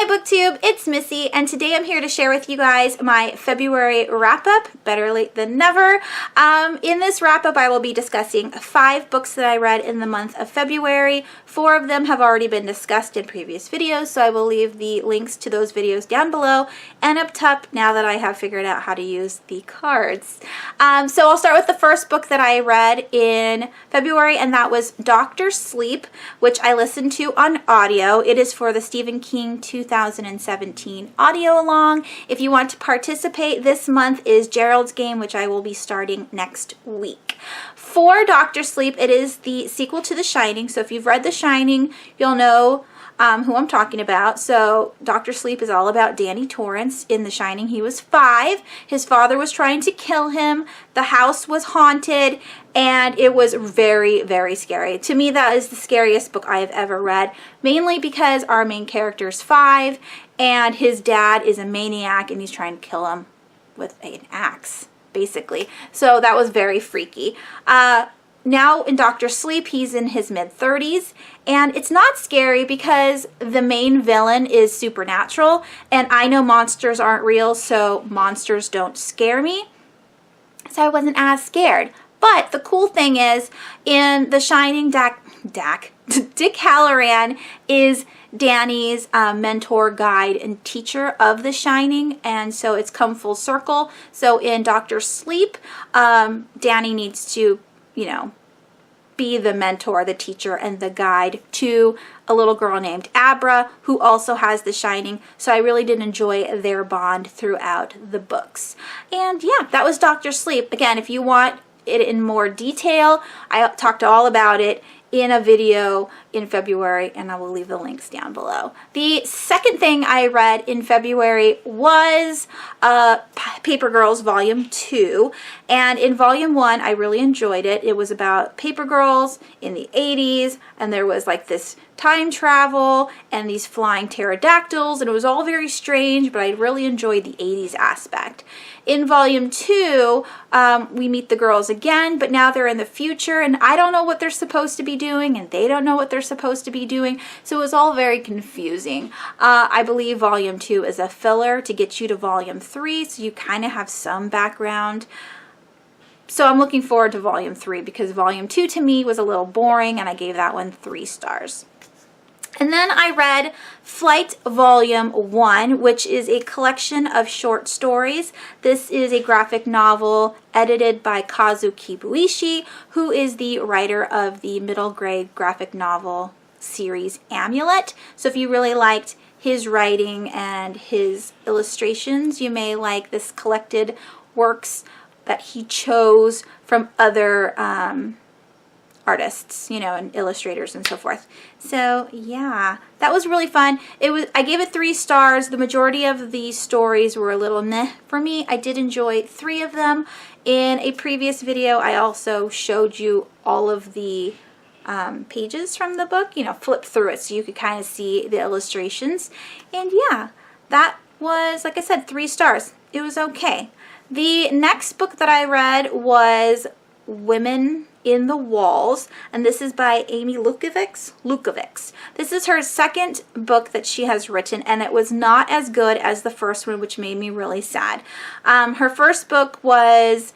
Hi BookTube, it's Missy, and today I'm here to share with you guys my February wrap-up, better late than never. In this wrap-up I will be discussing 5 books that I read in the month of February. 4 of them have already been discussed in previous videos, so I will leave the links to those videos down below and up top now that I have figured out how to use the cards. So I'll start with the first book that I read in February, and that was Dr. Sleep, which I listened to on audio. It is for the Stephen King 2017 audio along. If you want to participate, this month is Gerald's Game, which I will be starting next week. For Dr. Sleep, it is the sequel to The Shining, so if you've read The Shining, you'll know who I'm talking about. So Dr. Sleep is all about Danny Torrance. In The Shining, he was 5. His father was trying to kill him. The house was haunted, and it was very, very scary. To me, that is the scariest book I have ever read, mainly because our main character is 5, and his dad is a maniac, and he's trying to kill him with an axe, basically. So that was very freaky. Now in Dr. Sleep, he's in his mid-30s, and it's not scary because the main villain is supernatural, and I know monsters aren't real, so monsters don't scare me, so I wasn't as scared. But the cool thing is, in The Shining, Dick Halloran is Danny's mentor, guide, and teacher of The Shining, and so it's come full circle. So in Dr. Sleep, Danny needs to, be the mentor, the teacher, and the guide to a little girl named Abra, who also has The Shining. So I really did enjoy their bond throughout the books. And yeah, that was Dr. Sleep. Again, if you want it in more detail, I talked all about it in a video in February, and I will leave the links down below. The second thing I read in February was Paper Girls Volume 2, and in Volume 1 I really enjoyed it. It was about paper girls in the 80s, and there was like this time travel and these flying pterodactyls, and it was all very strange, but I really enjoyed the 80s aspect. In Volume 2, we meet the girls again, but now they're in the future, and I don't know what they're supposed to be doing, and they don't know what they're supposed to be doing, so it was all very confusing. I believe Volume 2 is a filler to get you to Volume 3, so you kind of have some background. So I'm looking forward to Volume 3 because Volume 2 to me was a little boring, and I gave that one 3 stars. And then I read Flight Volume 1, which is a collection of short stories. This is a graphic novel edited by Kazu Kibuishi, who is the writer of the middle grade graphic novel series Amulet. So if you really liked his writing and his illustrations, you may like this collected works that he chose from other artists, and illustrators and so forth. So yeah, that was really fun. I gave it 3 stars. The majority of the stories were a little meh for me. I did enjoy 3 of them. In a previous video, I also showed you all of the pages from the book, flip through it so you could kind of see the illustrations. And yeah, that was, like I said, 3 stars. It was okay. The next book that I read was Women in the Walls, and this is by Amy Lukovics. This is her second book that she has written, and it was not as good as the first one, which made me really sad. Her first book was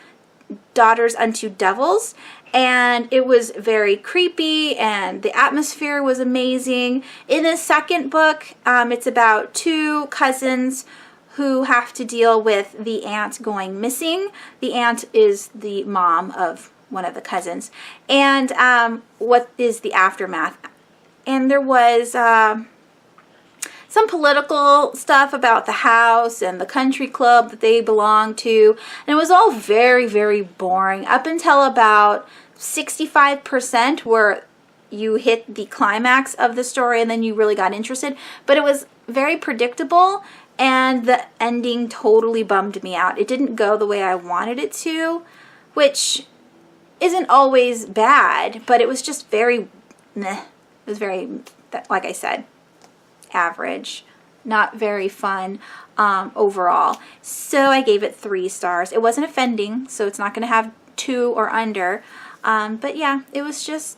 Daughters Unto Devils, and it was very creepy, and the atmosphere was amazing. In the second book, it's about 2 cousins who have to deal with the aunt going missing. The aunt is the mom of one of the cousins, and what is the aftermath. And there was some political stuff about the house and the country club that they belong to, and it was all very, very boring up until about 65% where you hit the climax of the story, and then you really got interested. But it was very predictable, and the ending totally bummed me out. It didn't go the way I wanted it to, which isn't always bad, but it was just very meh. It was very, like I said, average, not very fun overall. So I gave it 3 stars. It wasn't offending, so it's not going to have 2 or under, but yeah, it was just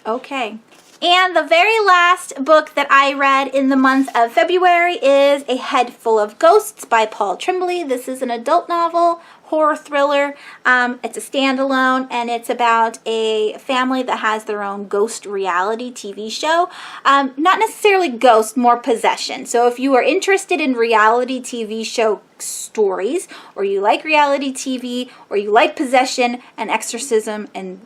okay. And the very last book that I read in the month of February is A Head Full of Ghosts by Paul Tremblay. This is an adult novel, horror thriller. It's a standalone, and it's about a family that has their own ghost reality TV show. Not necessarily ghost, more possession. So if you are interested in reality TV show stories, or you like reality TV, or you like possession and exorcism and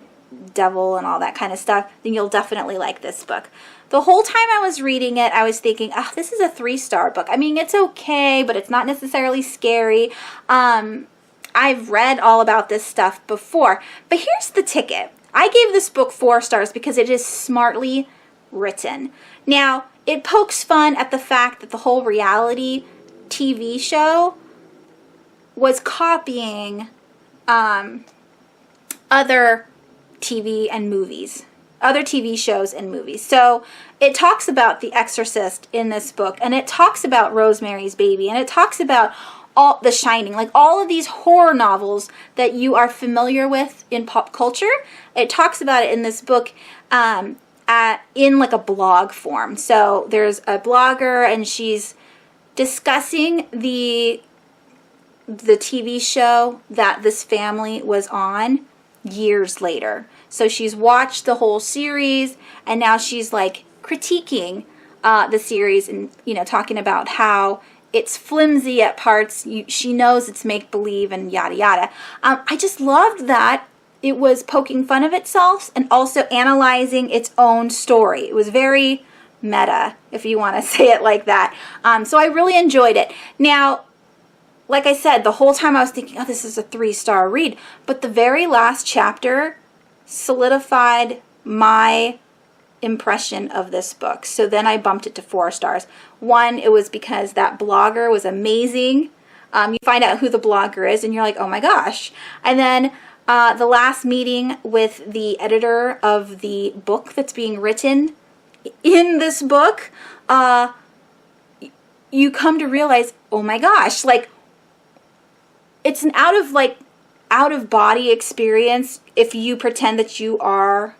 devil and all that kind of stuff, then you'll definitely like this book. The whole time I was reading it, I was thinking, oh, this is a 3-star book. I mean, it's okay, but it's not necessarily scary. I've read all about this stuff before, but here's the ticket. I gave this book 4 stars because it is smartly written. Now, it pokes fun at the fact that the whole reality TV show was copying other TV and movies, other TV shows and movies. So it talks about The Exorcist in this book, and it talks about Rosemary's Baby, and it talks about all The Shining, like all of these horror novels that you are familiar with in pop culture. It talks about it in this book in like a blog form. So there's a blogger, and she's discussing the TV show that this family was on years later. So she's watched the whole series, and now she's like critiquing the series, and talking about how it's flimsy at parts. She knows it's make-believe and yada yada. I just loved that it was poking fun of itself and also analyzing its own story. It was very meta, if you want to say it like that. So I really enjoyed it. Now, like I said, the whole time I was thinking, oh, this is a 3-star read. But the very last chapter solidified my impression of this book. So then I bumped it to 4 stars. One, it was because that blogger was amazing. You find out who the blogger is, and you're like, oh my gosh. And then the last meeting with the editor of the book that's being written in this book, you come to realize, oh my gosh, like, it's an out of body experience if you pretend that you are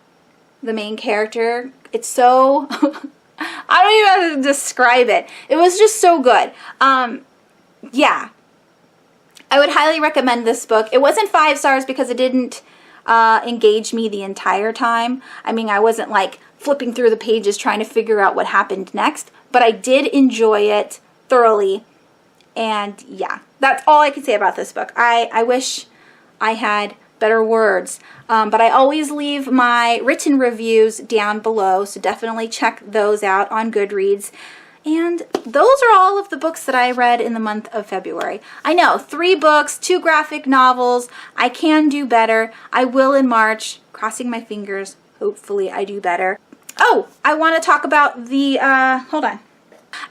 the main character. It's so I don't even know how to describe it. It was just so good. Yeah, I would highly recommend this book. It wasn't 5 stars because it didn't engage me the entire time. I mean, I wasn't like flipping through the pages trying to figure out what happened next, but I did enjoy it thoroughly. And yeah, that's all I can say about this book. I wish I had better words, but I always leave my written reviews down below, so definitely check those out on Goodreads. And those are all of the books that I read in the month of February. I know, 3 books, 2 graphic novels. I can do better. I will in March. Crossing my fingers. Hopefully I do better. Oh, I want to talk about the, hold on.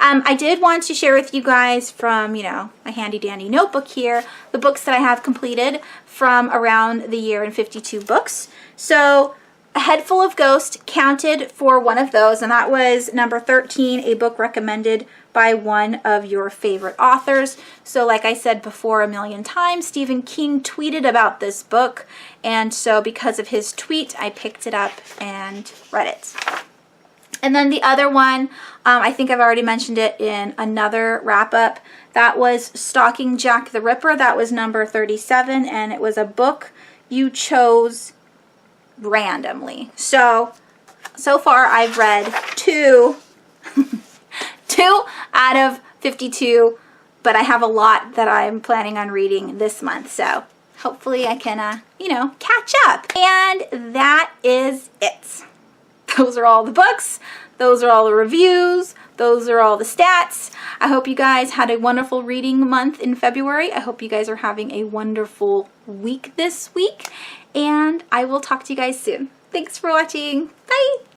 I did want to share with you guys from, my handy dandy notebook here, the books that I have completed from around the year in 52 books. So, A Head Full of Ghosts counted for one of those, and that was number 13, a book recommended by one of your favorite authors. So like I said before a million times, Stephen King tweeted about this book, and so because of his tweet, I picked it up and read it. And then the other one, I think I've already mentioned it in another wrap-up, that was Stalking Jack the Ripper. That was number 37, and it was a book you chose randomly. So far I've read 2 out of 52, but I have a lot that I'm planning on reading this month, so hopefully I can, catch up. And that is it. Those are all the books. Those are all the reviews. Those are all the stats. I hope you guys had a wonderful reading month in February. I hope you guys are having a wonderful week this week. And I will talk to you guys soon. Thanks for watching. Bye!